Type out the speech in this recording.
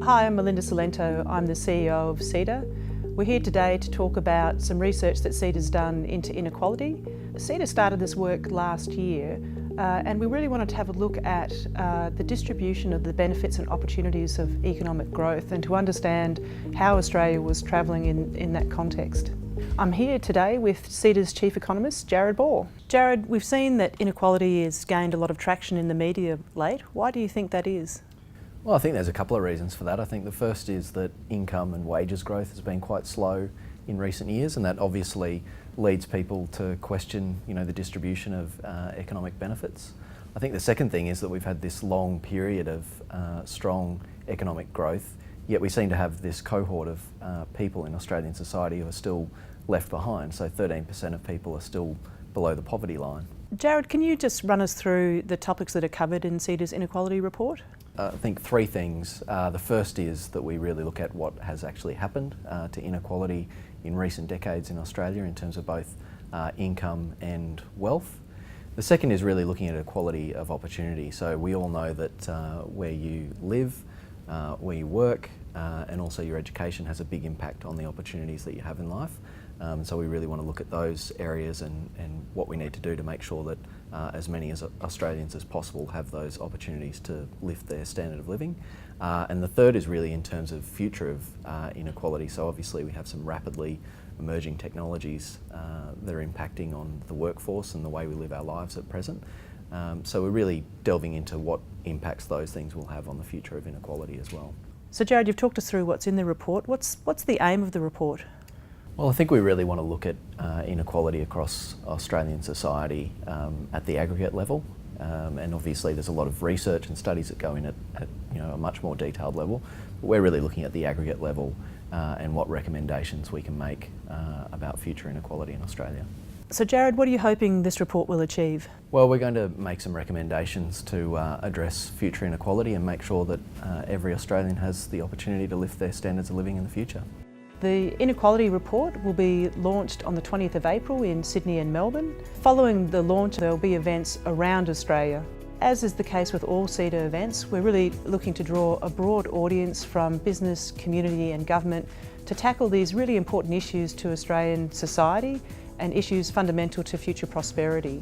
Hi, I'm Melinda Salento. I'm the CEO of CEDA. We're here today to talk about some research that CEDA's done into inequality. CEDA started this work last year and we really wanted to have a look at the distribution of the benefits and opportunities of economic growth and to understand how Australia was travelling in that context. I'm here today with CEDA's Chief Economist, Jared Ball. Jared, we've seen that inequality has gained a lot of traction in the media of late. Why do you think that is? Well, I think there's a couple of reasons for that. I think the first is that income and wages growth has been quite slow in recent years, and that obviously leads people to question, the distribution of economic benefits. I think the second thing is that we've had this long period of strong economic growth, yet we seem to have this cohort of people in Australian society who are still left behind. So 13% of people are still below the poverty line. Jared, can you just run us through the topics that are covered in CEDA's Inequality Report? I think three things. The first is that we really look at what has actually happened to inequality in recent decades in Australia in terms of both income and wealth. The second is really looking at equality of opportunity. So we all know that where you live, where you work, and also your education has a big impact on the opportunities that you have in life. So we really want to look at those areas and what we need to do to make sure that as many as Australians as possible have those opportunities to lift their standard of living. And the third is really in terms of future of inequality. So obviously we have some rapidly emerging technologies that are impacting on the workforce and the way we live our lives at present. So we're really delving into what impacts those things will have on the future of inequality as well. So Jared, you've talked us through what's in the report. What's the aim of the report? Well, I think we really want to look at inequality across Australian society at the aggregate level, and obviously there's a lot of research and studies that go in at a much more detailed level. But we're really looking at the aggregate level and what recommendations we can make about future inequality in Australia. So Jared, what are you hoping this report will achieve? Well, we're going to make some recommendations to address future inequality and make sure that every Australian has the opportunity to lift their standards of living in the future. The Inequality Report will be launched on the 20th of April in Sydney and Melbourne. Following the launch, there will be events around Australia. As is the case with all CEDA events, we're really looking to draw a broad audience from business, community and government to tackle these really important issues to Australian society and issues fundamental to future prosperity.